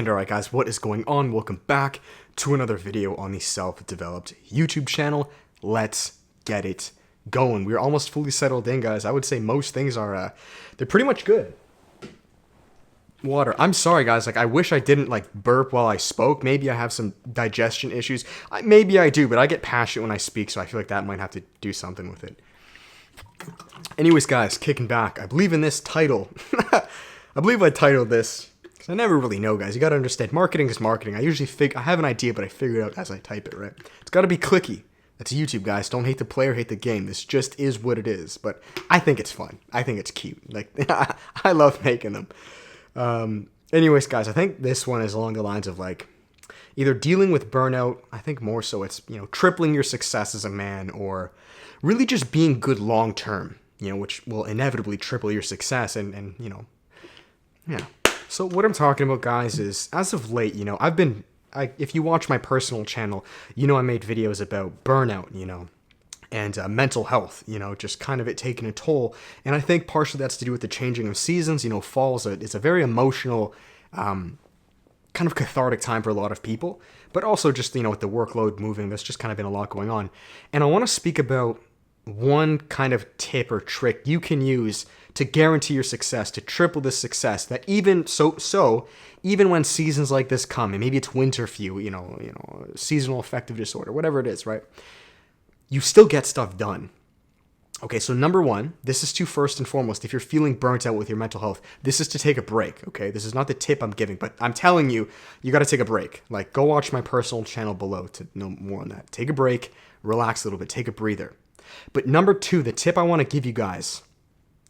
And alright guys, what is going on? Welcome back to another video on the self-developed YouTube channel. Let's get it going. We're almost fully settled in, guys. I would say most things are, they're pretty much good. Water. I'm sorry guys, I wish I didn't burp while I spoke. Maybe I have some digestion issues. Maybe I do, but I get passionate when I speak, so I feel like that might have to do something with it. Anyways guys, kicking back. I believe in this title. I believe I titled this. I never really know, guys. You gotta understand, marketing is marketing. I usually I have an idea, but I figure it out as I type it, right? It's gotta be clicky. That's YouTube, guys. Don't hate the player, hate the game. This just is what it is. But I think it's fun. I think it's cute. I love making them. Anyways, guys, I think this one is along the lines of either dealing with burnout. I think more so it's, tripling your success as a man, or really just being good long term, which will inevitably triple your success and yeah. So what I'm talking about, guys, is as of late, if you watch my personal channel, I made videos about burnout, and mental health, just kind of it taking a toll. And I think partially that's to do with the changing of seasons. Fall's it's a very emotional, kind of cathartic time for a lot of people, but also just, with the workload moving, there's just kind of been a lot going on. And I want to speak about one kind of tip or trick you can use to guarantee your success, to triple this success, that even even when seasons like this come, and maybe it's winter for you, seasonal affective disorder, whatever it is, right? You still get stuff done. Okay, so number one, this is to first and foremost, if you're feeling burnt out with your mental health, this is to take a break, okay? This is not the tip I'm giving, but I'm telling you, you gotta take a break. Go watch my personal channel below to know more on that. Take a break, relax a little bit, take a breather. But number two, the tip I want to give you guys,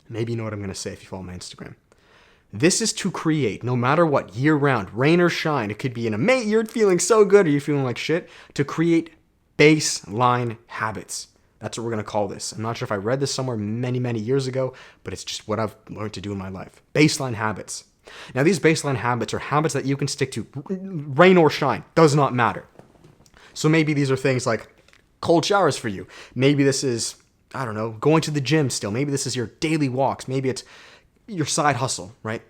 maybe you know what I'm going to say if you follow my Instagram. This is to create, no matter what, year-round, rain or shine. It could be in a May, you're feeling so good or you're feeling like shit, to create baseline habits. That's what we're going to call this. I'm not sure if I read this somewhere many, many years ago, but it's just what I've learned to do in my life. Baseline habits. Now, these baseline habits are habits that you can stick to, rain or shine, does not matter. So maybe these are things like cold showers for you. Maybe this is, I don't know, going to the gym still. Maybe this is your daily walks. Maybe it's your side hustle, right?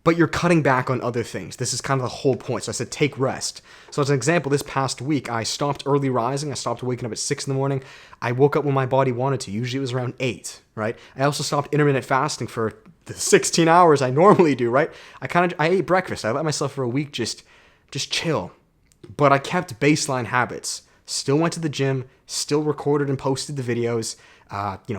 But you're cutting back on other things. This is kind of the whole point. So I said, take rest. So as an example, this past week, I stopped early rising. I stopped waking up at 6 in the morning. I woke up when my body wanted to. Usually it was around 8, right? I also stopped intermittent fasting for the 16 hours I normally do, right? I ate breakfast. I let myself for a week just chill. But I kept baseline habits. Still went to the gym, still recorded and posted the videos,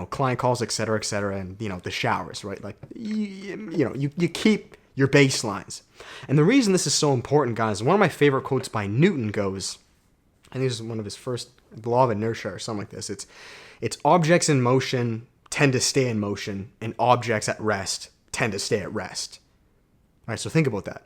client calls, etc., and, the showers, right? You keep your baselines. And the reason this is so important, guys, one of my favorite quotes by Newton goes, I think this is one of his first, law of inertia or something like this. It's objects in motion tend to stay in motion, and objects at rest tend to stay at rest. All right, so think about that.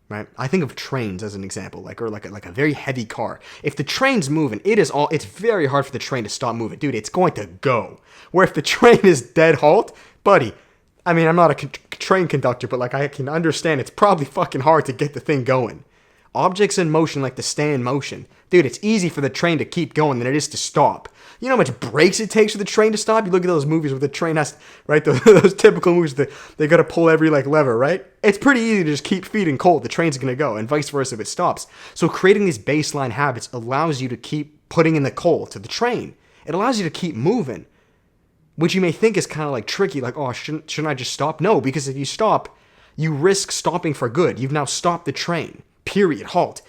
Right? I think of trains as an example, like a very heavy car. If the train's moving, it's very hard for the train to stop moving. Dude, it's going to go. Where if the train is dead halt, buddy, I mean, I'm not a train conductor, but I can understand it's probably fucking hard to get the thing going. Objects in motion like to stay in motion. Dude, it's easy for the train to keep going than it is to stop. You know how much brakes it takes for the train to stop? You look at those movies where the train has, right? Those typical movies that they got to pull every lever, right? It's pretty easy to just keep feeding cold. The train's going to go, and vice versa if it stops. So creating these baseline habits allows you to keep putting in the coal to the train. It allows you to keep moving, which you may think is kind of tricky. Oh, shouldn't I just stop? No, because if you stop, you risk stopping for good. You've now stopped the train. Period. Halt.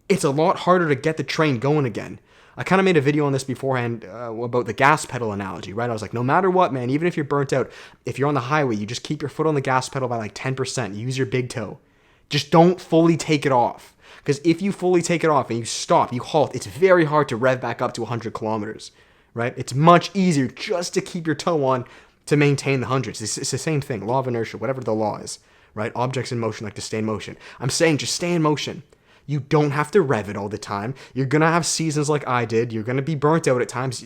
It's a lot harder to get the train going again. I kind of made a video on this beforehand about the gas pedal analogy, right? I was like, no matter what, man, even if you're burnt out, if you're on the highway, you just keep your foot on the gas pedal by 10%. Use your big toe. Just don't fully take it off. Because if you fully take it off and you stop, you halt, it's very hard to rev back up to 100 kilometers, right? It's much easier just to keep your toe on to maintain the hundreds. It's the same thing. Law of inertia, whatever the law is, right? Objects in motion like to stay in motion. I'm saying just stay in motion. You don't have to rev it all the time. You're going to have seasons like I did. You're going to be burnt out at times.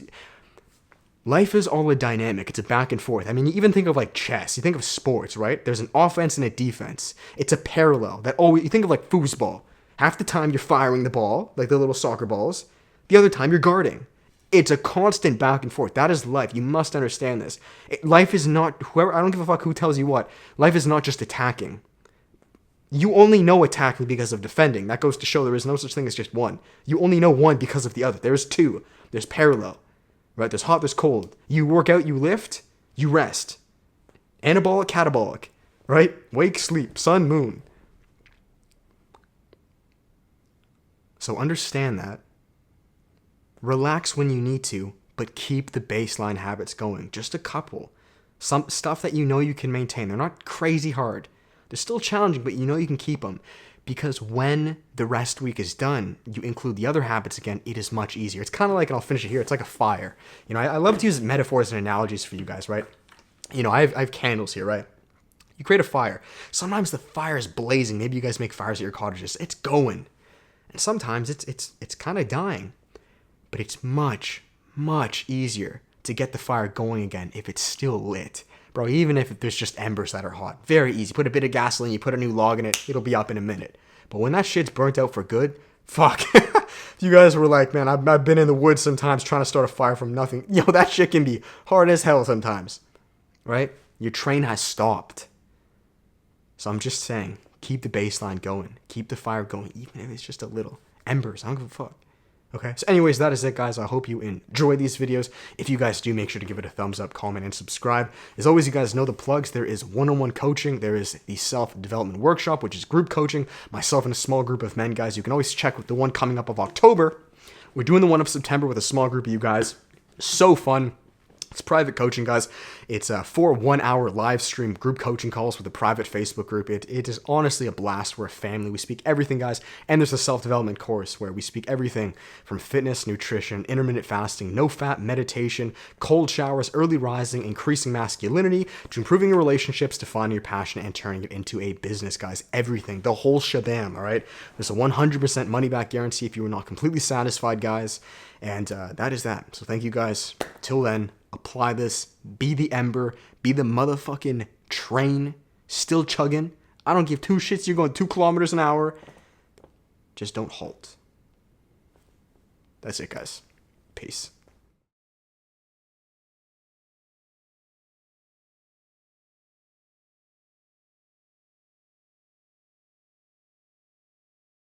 Life is all a dynamic. It's a back and forth. I mean, you even think of chess. You think of sports, right? There's an offense and a defense. It's a parallel. You think of foosball. Half the time you're firing the ball, like the little soccer balls. The other time you're guarding. It's a constant back and forth. That is life. You must understand this. Life is not, I don't give a fuck who tells you what. Life is not just attacking. You only know attacking because of defending. That goes to show there is no such thing as just one. You only know one because of the other. There's two. There's parallel. Right? There's hot, there's cold. You work out, you lift, you rest. Anabolic, catabolic. Right? Wake, sleep, sun, moon. So understand that. Relax when you need to, but keep the baseline habits going. Just a couple. Some stuff that you know you can maintain. They're not crazy hard. They're still challenging, but you know you can keep them. Because when the rest week is done, you include the other habits again, it is much easier. It's kind of like, and I'll finish it here, it's like a fire. You know, I love to use metaphors and analogies for you guys, right? You know, I have candles here, right? You create a fire. Sometimes the fire is blazing. Maybe you guys make fires at your cottages. It's going. And sometimes it's kind of dying. But it's much, much easier to get the fire going again if it's still lit. Bro, even if there's just embers that are hot. Very easy. Put a bit of gasoline, you put a new log in it, it'll be up in a minute. But when that shit's burnt out for good, fuck. You guys were like, man, I've been in the woods sometimes trying to start a fire from nothing. Yo, that shit can be hard as hell sometimes. Right? Your train has stopped. So I'm just saying, keep the baseline going. Keep the fire going, even if it's just a little. Embers, I don't give a fuck. Okay, so anyways, that is it, guys. I hope you enjoy these videos. If you guys do, make sure to give it a thumbs up, comment, and subscribe. As always, you guys know the plugs. There is one-on-one coaching. There is the self-development workshop, which is group coaching. Myself and a small group of men, guys. You can always check with the one coming up of October. We're doing the one of September with a small group of you guys. So fun. It's private coaching, guys. It's 4 1-hour live stream group coaching calls with a private Facebook group. It is honestly a blast. We're a family. We speak everything, guys. And there's a self-development course where we speak everything from fitness, nutrition, intermittent fasting, no-fat, meditation, cold showers, early rising, increasing masculinity, to improving your relationships, to finding your passion, and turning it into a business, guys. Everything. The whole shabam, all right? There's a 100% money-back guarantee if you were not completely satisfied, guys. And that is that. So thank you, guys. Till then, apply this. Be the ember. Be the motherfucking train. Still chugging. I don't give two shits. You're going 2 kilometers an hour. Just don't halt. That's it, guys. Peace.